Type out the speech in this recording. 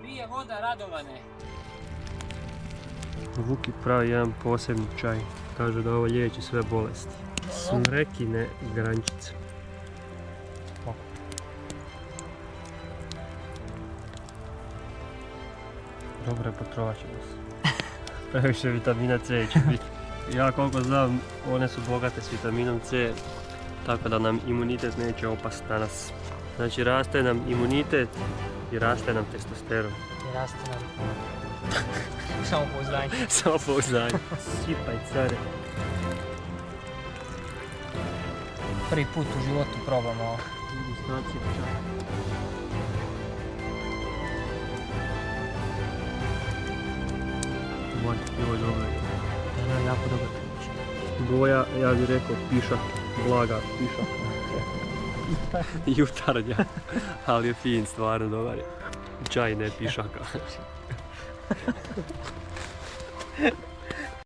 Grije voda Radovane. Vuki pravi jedan posebni čaj. Kaže da ovo liječi sve bolesti. Smrekine grančice. Dobro, potrovat ćemo se. Previše vitamina C će biti. Ja koliko znam, one su bogate s vitaminom C, tako da nam imunitet neće opast danas. Znači raste nam imunitet i raste nam testosteron. I raste nam samopouzdanje. Samopouzdanje. Sipaj care. Prvi put u životu probamo ovo. Degustacija čaja. Ovo je dobro. To je jako dobro. Boja, ja bih rekao pišak, blaga pišak. Jutarnja, ali je fin, stvarno dobar je. Čaj ne pišaka.